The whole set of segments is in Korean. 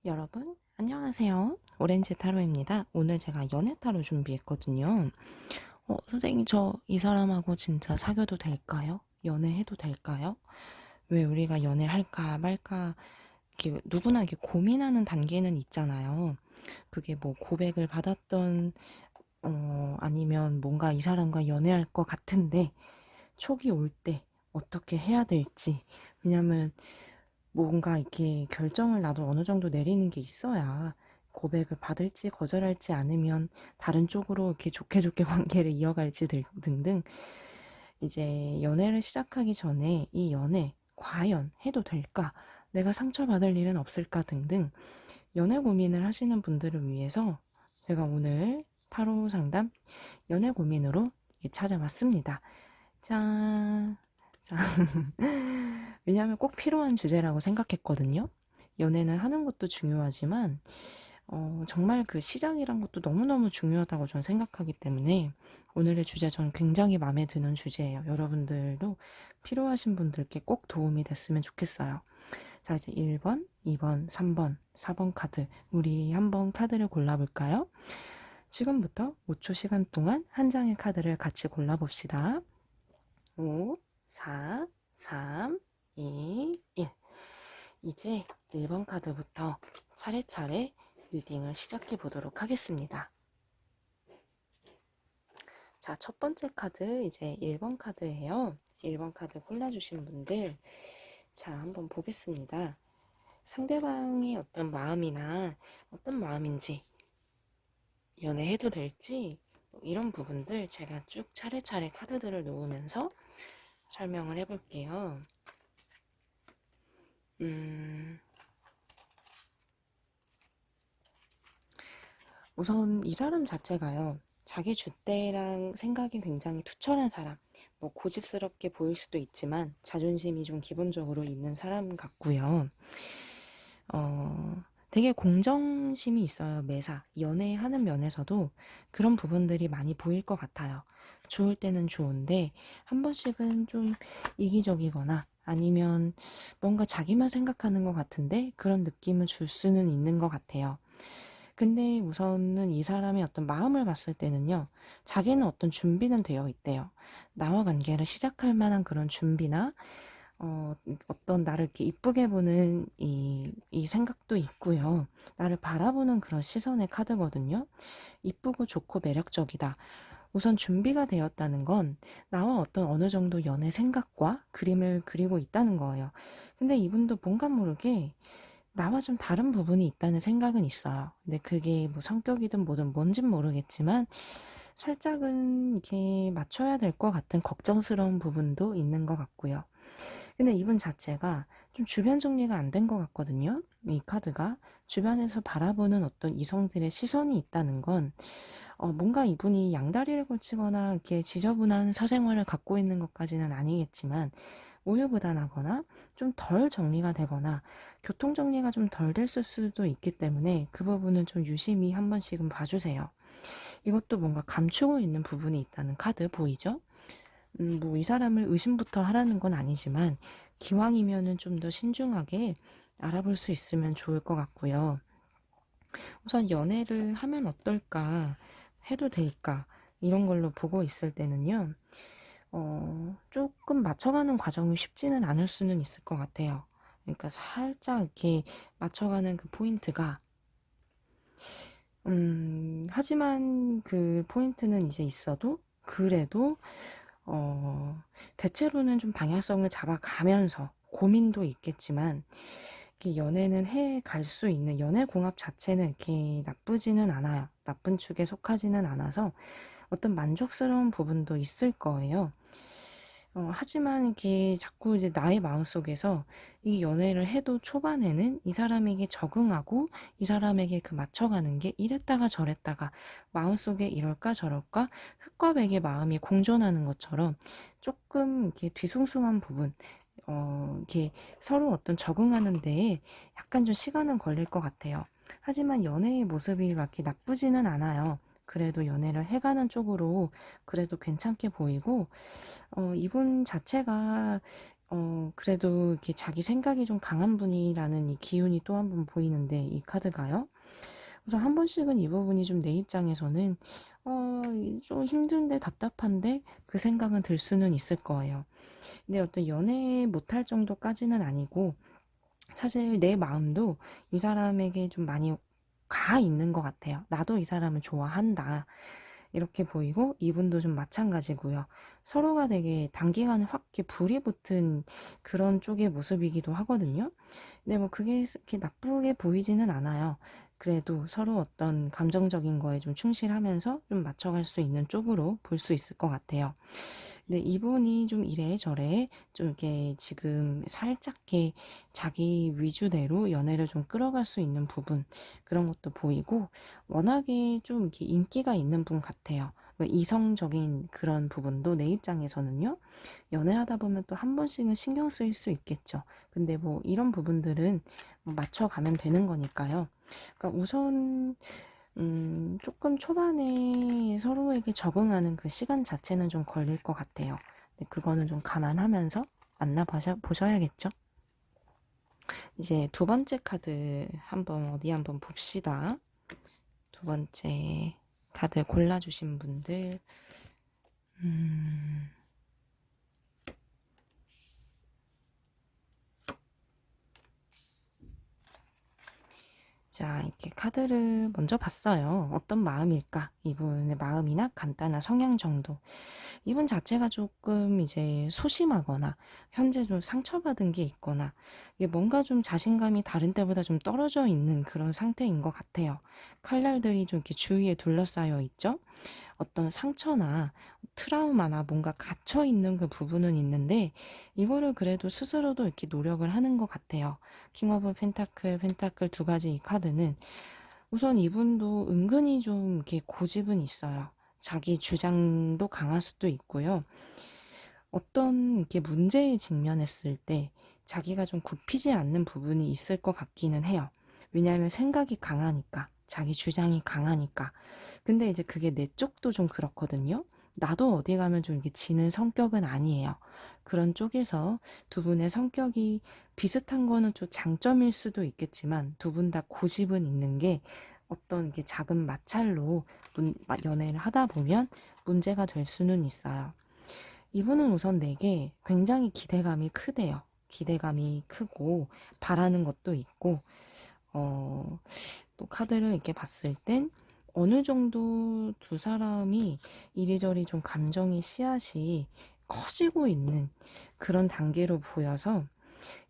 여러분, 안녕하세요. 오렌지 타로입니다. 오늘 제가 연애 타로 준비했거든요. 선생님, 저 이 사람하고 진짜 사귀어도 될까요? 연애해도 될까요? 왜 우리가 연애할까 말까, 이렇게 누구나 이렇게 고민하는 단계는 있잖아요. 그게 뭐 고백을 받았던, 아니면 뭔가 이 사람과 연애할 것 같은데, 촉이 올 때 어떻게 해야 될지. 왜냐면 뭔가 이렇게 결정을 나도 어느 정도 내리는 게 있어야 고백을 받을지 거절할지 않으면 다른 쪽으로 이렇게 좋게 좋게 관계를 이어갈지 등등 이제 연애를 시작하기 전에 이 연애 과연 해도 될까? 내가 상처받을 일은 없을까? 등등 연애 고민을 하시는 분들을 위해서 제가 오늘 타로 상담 연애 고민으로 찾아왔습니다. 짠! 자, 왜냐하면 꼭 필요한 주제라고 생각했거든요. 연애는 하는 것도 중요하지만, 정말 그 시작이란 것도 너무너무 중요하다고 저는 생각하기 때문에 오늘의 주제 저는 굉장히 마음에 드는 주제예요. 여러분들도 필요하신 분들께 꼭 도움이 됐으면 좋겠어요. 자, 이제 1번, 2번, 3번, 4번 카드. 우리 한번 카드를 골라볼까요? 지금부터 5초 시간 동안 한 장의 카드를 같이 골라봅시다. 5, 4, 3, 2, 1. 이제 1번 카드부터 차례차례 리딩을 시작해 보도록 하겠습니다. 자, 첫 번째 카드 이제 1번 카드예요. 1번 카드 골라주신 분들, 자, 한번 보겠습니다. 상대방의 어떤 마음이나 어떤 마음인지, 연애해도 될지, 이런 부분들 제가 쭉 차례차례 카드들을 놓으면서 설명을 해볼게요. 우선 이 사람 자체가요, 자기 줏대랑 생각이 굉장히 투철한 사람, 뭐 고집스럽게 보일 수도 있지만 자존심이 좀 기본적으로 있는 사람 같고요. 되게 공정심이 있어요. 매사 연애하는 면에서도 그런 부분들이 많이 보일 것 같아요. 좋을 때는 좋은데 한 번씩은 좀 이기적이거나 아니면 뭔가 자기만 생각하는 것 같은데 그런 느낌을 줄 수는 있는 것 같아요. 근데 우선은 이 사람의 어떤 마음을 봤을 때는요, 자기는 어떤 준비는 되어 있대요. 나와 관계를 시작할 만한 그런 준비나, 어떤 나를 이렇게 이쁘게 보는 이 생각도 있고요. 나를 바라보는 그런 시선의 카드거든요. 이쁘고 좋고 매력적이다. 우선 준비가 되었다는 건 나와 어떤 어느 정도 연애 생각과 그림을 그리고 있다는 거예요. 근데 이분도 뭔가 모르게 나와 좀 다른 부분이 있다는 생각은 있어요. 근데 그게 뭐 성격이든 뭐든 뭔진 모르겠지만 살짝은 이렇게 맞춰야 될 것 같은 걱정스러운 부분도 있는 것 같고요. 근데 이분 자체가 좀 주변 정리가 안 된 것 같거든요. 이 카드가 주변에서 바라보는 어떤 이성들의 시선이 있다는 건 뭔가 이분이 양다리를 걸치거나 이렇게 지저분한 사생활을 갖고 있는 것까지는 아니겠지만 우유부단하거나 좀 덜 정리가 되거나 교통 정리가 좀 덜 됐을 수도 있기 때문에 그 부분은 좀 유심히 한 번씩은 봐주세요. 이것도 뭔가 감추고 있는 부분이 있다는 카드 보이죠? 뭐 이 사람을 의심부터 하라는 건 아니지만 기왕이면은 좀 더 신중하게 알아볼 수 있으면 좋을 것 같고요. 우선 연애를 하면 어떨까, 해도 될까, 이런 걸로 보고 있을 때는요, 조금 맞춰가는 과정이 쉽지는 않을 수는 있을 것 같아요. 그러니까 살짝 이렇게 맞춰가는 그 포인트가, 하지만 그 포인트는 이제 있어도, 그래도, 대체로는 좀 방향성을 잡아가면서 고민도 있겠지만, 이렇게 연애는 해 갈 수 있는 연애 궁합 자체는 이렇게 나쁘지는 않아요. 나쁜 축에 속하지는 않아서 어떤 만족스러운 부분도 있을 거예요. 하지만 이게 자꾸 이제 나의 마음속에서 이 연애를 해도 초반에는 이 사람에게 적응하고 이 사람에게 그 맞춰가는 게 이랬다가 저랬다가 마음속에 이럴까 저럴까 흙과 백의 마음이 공존하는 것처럼 조금 이렇게 뒤숭숭한 부분, 이렇게 서로 어떤 적응하는 데에 약간 좀 시간은 걸릴 것 같아요. 하지만 연애의 모습이 막 이렇게 나쁘지는 않아요. 그래도 연애를 해가는 쪽으로 그래도 괜찮게 보이고, 이분 자체가 그래도 이렇게 자기 생각이 좀 강한 분이라는 이 기운이 또 한 번 보이는데, 이 카드가요. 그래서 한 번씩은 이 부분이 좀 내 입장에서는, 좀 힘든데 답답한데 그 생각은 들 수는 있을 거예요. 근데 어떤 연애 못할 정도까지는 아니고, 사실 내 마음도 이 사람에게 좀 많이 가 있는 것 같아요. 나도 이 사람을 좋아한다. 이렇게 보이고 이분도 좀 마찬가지고요. 서로가 되게 단기간에 확 이렇게 불이 붙은 그런 쪽의 모습이기도 하거든요. 근데 뭐 그게 이렇게 나쁘게 보이지는 않아요. 그래도 서로 어떤 감정적인 거에 좀 충실하면서 좀 맞춰갈 수 있는 쪽으로 볼 수 있을 것 같아요. 근데 이분이 좀 이래저래 좀 이렇게 지금 살짝 이렇게 자기 위주대로 연애를 좀 끌어갈 수 있는 부분, 그런 것도 보이고, 워낙에 좀 이렇게 인기가 있는 분 같아요. 뭐 이성적인 그런 부분도 내 입장에서는요, 연애하다 보면 또 한 번씩은 신경 쓰일 수 있겠죠. 근데 뭐 이런 부분들은 뭐 맞춰가면 되는 거니까요. 그러니까 우선 조금 초반에 서로에게 적응하는 그 시간 자체는 좀 걸릴 것 같아요. 근데 그거는 좀 감안하면서 보셔야겠죠? 이제 두 번째 카드 어디 한번 봅시다. 두 번째 카드 골라주신 분들, 음, 자, 이렇게 카드를 먼저 봤어요. 어떤 마음일까? 이분의 마음이나 간단한 성향 정도. 이분 자체가 조금 이제 소심하거나 현재 좀 상처받은 게 있거나 이게 뭔가 좀 자신감이 다른 때보다 좀 떨어져 있는 그런 상태인 것 같아요. 칼날들이 좀 이렇게 주위에 둘러싸여 있죠. 어떤 상처나 트라우마나 뭔가 갇혀 있는 그 부분은 있는데 이거를 그래도 스스로도 이렇게 노력을 하는 것 같아요. 킹 오브 펜타클 두 가지 이 카드는 우선 이분도 은근히 좀 이렇게 고집은 있어요. 자기 주장도 강할 수도 있고요. 어떤 이렇게 문제에 직면했을 때 자기가 좀 굽히지 않는 부분이 있을 것 같기는 해요. 왜냐하면 생각이 강하니까, 자기 주장이 강하니까. 근데 이제 그게 내 쪽도 좀 그렇거든요. 나도 어디 가면 좀 이렇게 지는 성격은 아니에요. 그런 쪽에서 두 분의 성격이 비슷한 거는 좀 장점일 수도 있겠지만 두 분 다 고집은 있는 게 어떤 게 작은 마찰로 연애를 하다 보면 문제가 될 수는 있어요. 이분은 우선 내게 굉장히 기대감이 크대요. 기대감이 크고 바라는 것도 있고, 어, 또 카드를 이렇게 봤을 땐 어느 정도 두 사람이 이리저리 좀 감정의 씨앗이 커지고 있는 그런 단계로 보여서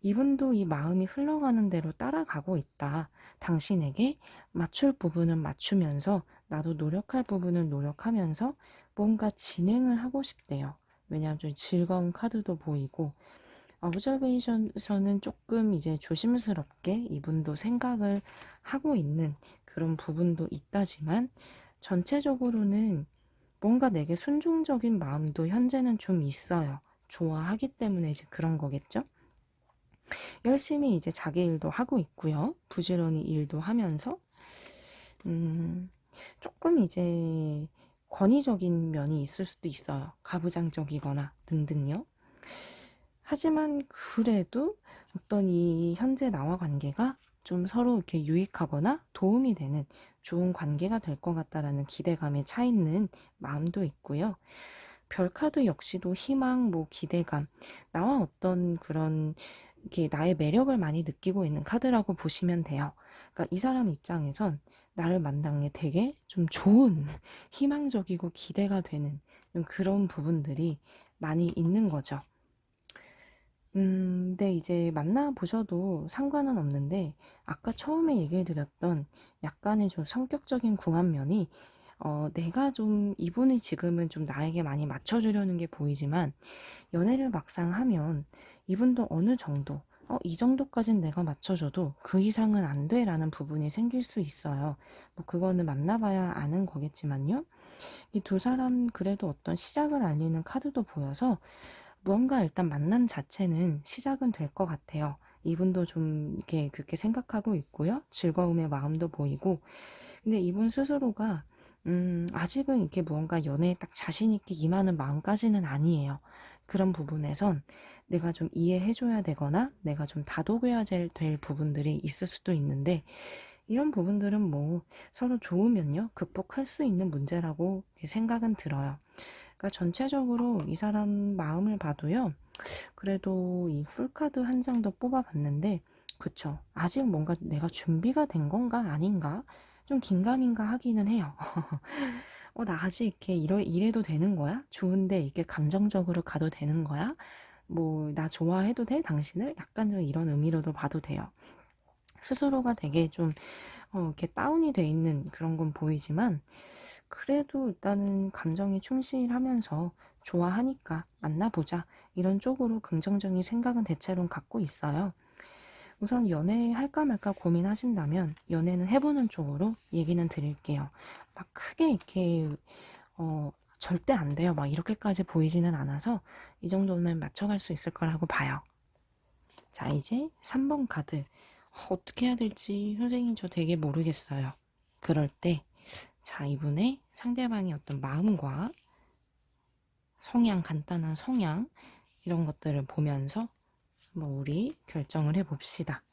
이분도 이 마음이 흘러가는 대로 따라가고 있다. 당신에게 맞출 부분은 맞추면서 나도 노력할 부분은 노력하면서 뭔가 진행을 하고 싶대요. 왜냐하면 좀 즐거운 카드도 보이고 오브저베이션에서는 조금 이제 조심스럽게 이분도 생각을 하고 있는 그런 부분도 있다지만 전체적으로는 뭔가 내게 순종적인 마음도 현재는 좀 있어요. 좋아하기 때문에 이제 그런 거겠죠? 열심히 이제 자기 일도 하고 있고요. 부지런히 일도 하면서 음, 조금 이제 권위적인 면이 있을 수도 있어요. 가부장적이거나 등등요. 하지만 그래도 어떤 이 현재 나와 관계가 좀 서로 이렇게 유익하거나 도움이 되는 좋은 관계가 될 것 같다라는 기대감에 차 있는 마음도 있고요. 별카드 역시도 희망, 뭐 기대감, 나와 어떤 그런 이렇게 나의 매력을 많이 느끼고 있는 카드라고 보시면 돼요. 그러니까 이 사람 입장에선 나를 만난 게 되게 좀 좋은, 희망적이고 기대가 되는 좀 그런 부분들이 많이 있는 거죠. 근데 이제 만나보셔도 상관은 없는데, 아까 처음에 얘기를 드렸던 약간의 좀 성격적인 궁합면이, 내가 좀, 이분이 지금은 좀 나에게 많이 맞춰주려는 게 보이지만, 연애를 막상 하면 이분도 어느 정도, 이 정도까진 내가 맞춰줘도 그 이상은 안 돼 라는 부분이 생길 수 있어요. 뭐, 그거는 만나봐야 아는 거겠지만요. 이 두 사람 그래도 어떤 시작을 알리는 카드도 보여서, 무언가 일단 만남 자체는 시작은 될 것 같아요. 이분도 좀 이렇게 그렇게 생각하고 있고요. 즐거움의 마음도 보이고. 근데 이분 스스로가 아직은 이렇게 무언가 연애에 딱 자신 있게 임하는 마음까지는 아니에요. 그런 부분에선 내가 좀 이해해줘야 되거나 내가 좀 다독여야 될 부분들이 있을 수도 있는데, 이런 부분들은 뭐 서로 좋으면요 극복할 수 있는 문제라고 생각은 들어요. 그러니까 전체적으로 이 사람 마음을 봐도요, 그래도 이 풀카드 한 장 더 뽑아봤는데, 그쵸, 아직 뭔가 내가 준비가 된 건가 아닌가 좀 긴가민가 하기는 해요. 나 아직 이렇게 이래도 되는 거야? 좋은데 이게 감정적으로 가도 되는 거야? 뭐 나 좋아해도 돼? 당신을? 약간 좀 이런 의미로도 봐도 돼요. 스스로가 되게 좀 이렇게 다운이 돼 있는 그런 건 보이지만, 그래도 일단은 감정에 충실하면서 좋아하니까 만나보자, 이런 쪽으로 긍정적인 생각은 대체로 갖고 있어요. 우선 연애 할까 말까 고민하신다면 연애는 해보는 쪽으로 얘기는 드릴게요. 막 크게 이렇게 절대 안 돼요, 막 이렇게까지 보이지는 않아서 이 정도면 맞춰갈 수 있을 거라고 봐요. 자, 이제 3번 카드. 어떻게 해야 될지 선생님 저 되게 모르겠어요. 그럴 때, 자, 이분의 상대방의 어떤 마음과 성향, 간단한 성향, 이런 것들을 보면서 뭐 우리 결정을 해봅시다.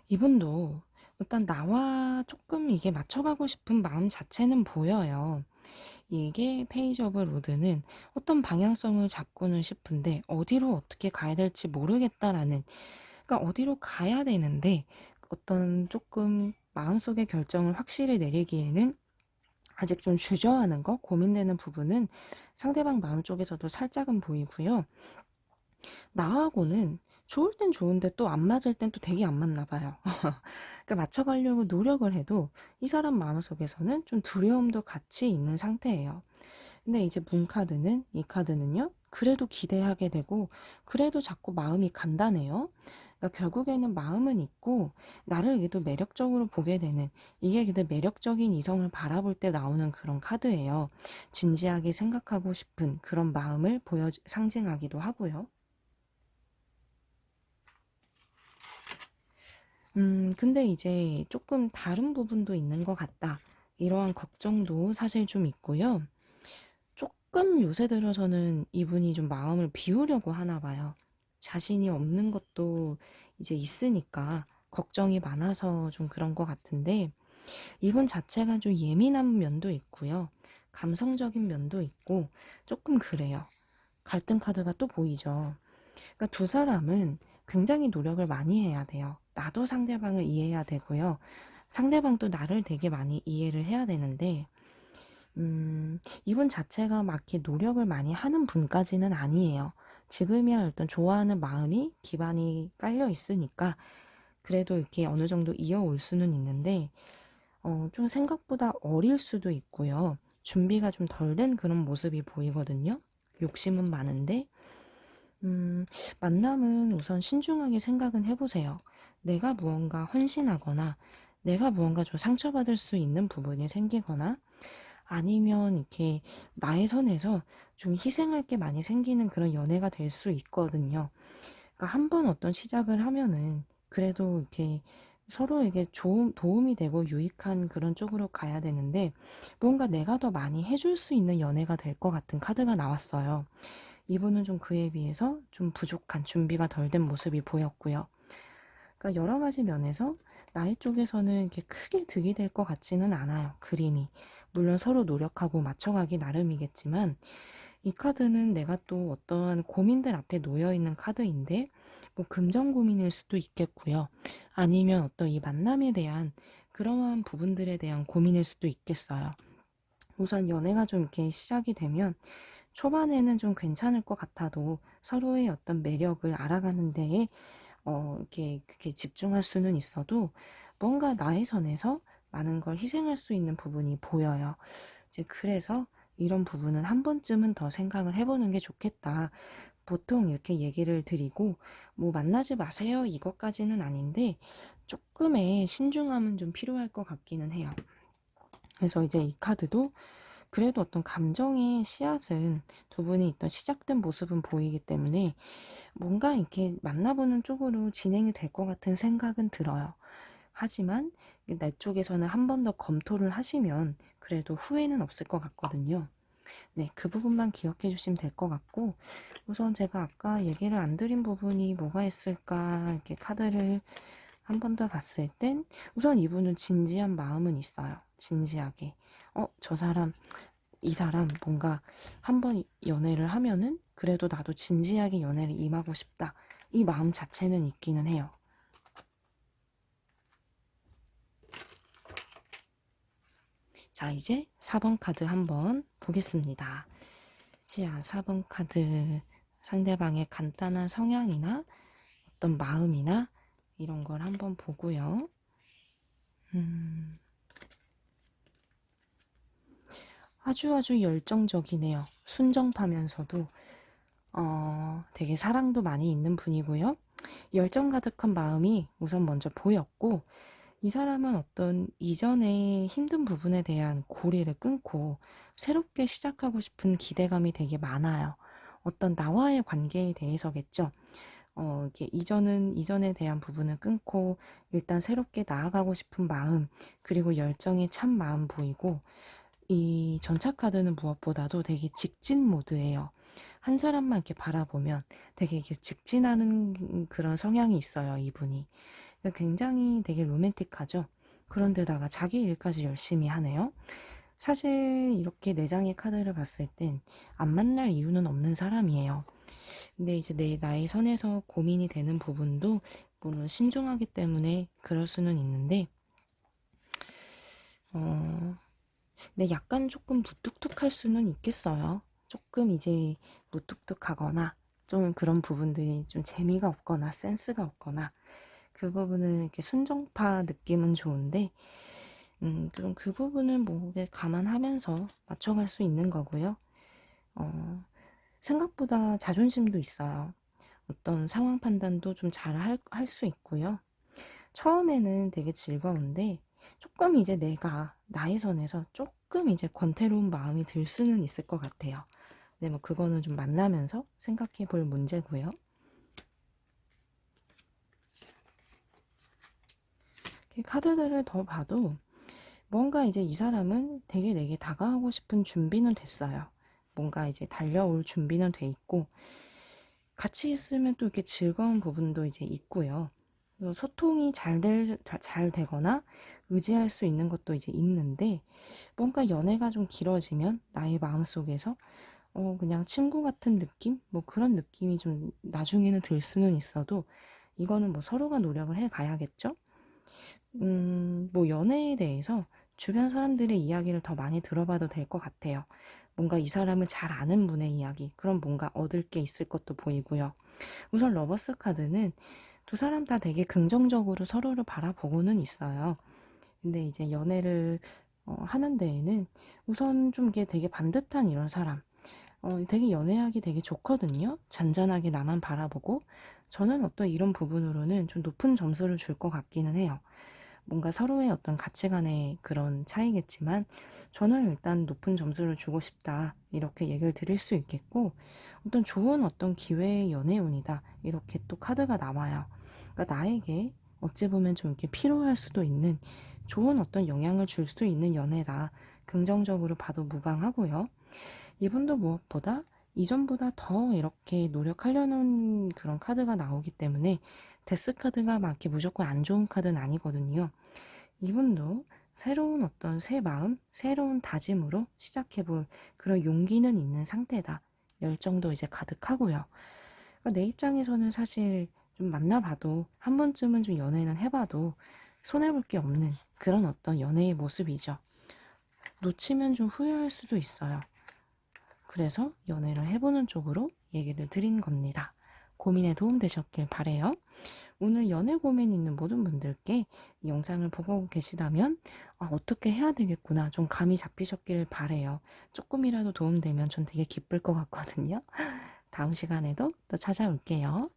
이분도 일단 나와 조금 이게 맞춰가고 싶은 마음 자체는 보여요. 이게 페이지 오브 로드는 어떤 방향성을 잡고는 싶은데 어디로 어떻게 가야 될지 모르겠다라는, 그러니까 어디로 가야 되는데 어떤 조금 마음속의 결정을 확실히 내리기에는 아직 좀 주저하는 거, 고민되는 부분은 상대방 마음 쪽에서도 살짝은 보이고요. 나하고는 좋을 땐 좋은데 또 안 맞을 땐 또 되게 안 맞나 봐요. 그러니까 맞춰가려고 노력을 해도 이 사람 마음속에서는 좀 두려움도 같이 있는 상태예요. 근데 이제 문 카드는, 이 카드는요, 그래도 기대하게 되고 그래도 자꾸 마음이 간다네요. 그러니까 결국에는 마음은 있고 나를 그래도 매력적으로 보게 되는, 이게 근데 매력적인 이성을 바라볼 때 나오는 그런 카드예요. 진지하게 생각하고 싶은 그런 마음을 상징하기도 하고요. 근데 이제 조금 다른 부분도 있는 것 같다, 이러한 걱정도 사실 좀 있고요. 조금 요새 들어서는 이분이 좀 마음을 비우려고 하나 봐요. 자신이 없는 것도 이제 있으니까 걱정이 많아서 좀 그런 것 같은데, 이분 자체가 좀 예민한 면도 있고요. 감성적인 면도 있고 조금 그래요. 갈등 카드가 또 보이죠. 그러니까 두 사람은 굉장히 노력을 많이 해야 돼요. 나도 상대방을 이해해야 되고요. 상대방도 나를 되게 많이 이해를 해야 되는데, 이분 자체가 막 이렇게 노력을 많이 하는 분까지는 아니에요. 지금이야 일단 좋아하는 마음이 기반이 깔려 있으니까 그래도 이렇게 어느 정도 이어올 수는 있는데, 좀 생각보다 어릴 수도 있고요. 준비가 좀 덜 된 그런 모습이 보이거든요. 욕심은 많은데, 만남은 우선 신중하게 생각은 해보세요. 내가 무언가 헌신하거나, 내가 무언가 좀 상처받을 수 있는 부분이 생기거나, 아니면 이렇게 나의 선에서 좀 희생할 게 많이 생기는 그런 연애가 될 수 있거든요. 그러니까 한 번 어떤 시작을 하면은 그래도 이렇게 서로에게 도움이 되고 유익한 그런 쪽으로 가야 되는데, 뭔가 내가 더 많이 해줄 수 있는 연애가 될 것 같은 카드가 나왔어요. 이분은 좀 그에 비해서 좀 부족한, 준비가 덜 된 모습이 보였고요. 그러니까 여러 가지 면에서 나의 쪽에서는 이렇게 크게 득이 될 것 같지는 않아요, 그림이. 물론 서로 노력하고 맞춰가기 나름이겠지만, 이 카드는 내가 또 어떠한 고민들 앞에 놓여 있는 카드인데, 뭐 금전 고민일 수도 있겠고요. 아니면 어떤 이 만남에 대한 그러한 부분들에 대한 고민일 수도 있겠어요. 우선 연애가 좀 이렇게 시작이 되면 초반에는 좀 괜찮을 것 같아도 서로의 어떤 매력을 알아가는 데에 이렇게 그렇게 집중할 수는 있어도 뭔가 나의 선에서 많은 걸 희생할 수 있는 부분이 보여요. 이제 그래서 이런 부분은 한 번쯤은 더 생각을 해보는 게 좋겠다, 보통 이렇게 얘기를 드리고, 뭐 만나지 마세요 이것까지는 아닌데 조금의 신중함은 좀 필요할 것 같기는 해요. 그래서 이제 이 카드도 그래도 어떤 감정의 씨앗은 두 분이 있던 시작된 모습은 보이기 때문에 뭔가 이렇게 만나보는 쪽으로 진행이 될 것 같은 생각은 들어요. 하지만 내 쪽에서는 한 번 더 검토를 하시면 그래도 후회는 없을 것 같거든요. 네, 그 부분만 기억해 주시면 될 것 같고, 우선 제가 아까 얘기를 안 드린 부분이 뭐가 있을까, 이렇게 카드를 한 번 더 봤을 땐, 우선 이분은 진지한 마음은 있어요. 진지하게. 저 사람, 이 사람 뭔가 한 번 연애를 하면은, 그래도 나도 진지하게 연애를 임하고 싶다. 이 마음 자체는 있기는 해요. 자, 이제 4번 카드 한번 보겠습니다. 자, 4번 카드 상대방의 간단한 성향이나 어떤 마음이나 이런 걸 한번 보고요. 아주 열정적이네요. 순정파면서도 되게 사랑도 많이 있는 분이고요. 열정 가득한 마음이 우선 먼저 보였고, 이 사람은 어떤 이전의 힘든 부분에 대한 고리를 끊고 새롭게 시작하고 싶은 기대감이 되게 많아요. 어떤 나와의 관계에 대해서겠죠. 이렇게 이전에 대한 부분을 끊고 일단 새롭게 나아가고 싶은 마음, 그리고 열정이 찬 마음 보이고, 이 전차 카드는 무엇보다도 되게 직진 모드예요. 한 사람만 이렇게 바라보면 되게 이렇게 직진하는 그런 성향이 있어요, 이분이. 굉장히 되게 로맨틱하죠. 그런데다가 자기 일까지 열심히 하네요. 사실 이렇게 네 장의 카드를 봤을 땐 안 만날 이유는 없는 사람이에요. 근데 이제 나의 선에서 고민이 되는 부분도 물론 신중하기 때문에 그럴 수는 있는데, 어, 근데 약간 조금 무뚝뚝할 수는 있겠어요. 조금 이제 무뚝뚝하거나 좀 그런 부분들이 좀 재미가 없거나 센스가 없거나 그 부분은 이렇게 순정파 느낌은 좋은데, 그럼 그 부분을 뭐 감안하면서 맞춰갈 수 있는 거고요. 생각보다 자존심도 있어요. 어떤 상황 판단도 좀 잘 할 수 있고요. 처음에는 되게 즐거운데 조금 이제 내가 나의 선에서 조금 이제 권태로운 마음이 들 수는 있을 것 같아요. 네, 뭐 그거는 좀 만나면서 생각해 볼 문제고요. 카드들을 더 봐도 뭔가 이제 이 사람은 되게 내게 다가가고 싶은 준비는 됐어요. 뭔가 이제 달려올 준비는 돼 있고, 같이 있으면 또 이렇게 즐거운 부분도 이제 있고요. 소통이 잘 되거나 의지할 수 있는 것도 이제 있는데, 뭔가 연애가 좀 길어지면 나의 마음속에서 그냥 친구 같은 느낌? 뭐 그런 느낌이 좀 나중에는 들 수는 있어도, 이거는 뭐 서로가 노력을 해 가야겠죠? 뭐 연애에 대해서 주변 사람들의 이야기를 더 많이 들어봐도 될 것 같아요. 뭔가 이 사람을 잘 아는 분의 이야기, 그럼 뭔가 얻을 게 있을 것도 보이고요. 우선 러버스 카드는 두 사람 다 되게 긍정적으로 서로를 바라보고는 있어요. 근데 이제 연애를 하는 데에는 우선 좀 이게 되게 반듯한 이런 사람, 되게 연애하기 되게 좋거든요. 잔잔하게 나만 바라보고. 저는 어떤 이런 부분으로는 좀 높은 점수를 줄 것 같기는 해요. 뭔가 서로의 어떤 가치관의 그런 차이겠지만 저는 일단 높은 점수를 주고 싶다 이렇게 얘기를 드릴 수 있겠고, 어떤 좋은 어떤 기회의 연애운이다 이렇게 또 카드가 나와요. 그러니까 나에게 어찌 보면 좀 이렇게 필요할 수도 있는 좋은 어떤 영향을 줄 수 있는 연애다, 긍정적으로 봐도 무방하고요. 이분도 무엇보다 이전보다 더 이렇게 노력하려는 그런 카드가 나오기 때문에 데스 카드가 막 이렇게 무조건 안 좋은 카드는 아니거든요. 이분도 새로운 어떤 새 마음, 새로운 다짐으로 시작해볼 그런 용기는 있는 상태다. 열정도 이제 가득하고요. 그러니까 내 입장에서는 사실 좀 만나봐도 한 번쯤은 좀 연애는 해봐도 손해볼 게 없는 그런 어떤 연애의 모습이죠. 놓치면 좀 후회할 수도 있어요. 그래서 연애를 해보는 쪽으로 얘기를 드린 겁니다. 고민에 도움되셨길 바래요. 오늘 연애 고민 있는 모든 분들께 이 영상을 보고 계시다면 어떻게 해야 되겠구나 좀 감이 잡히셨길 바래요. 조금이라도 도움되면 전 되게 기쁠 것 같거든요. 다음 시간에도 또 찾아올게요.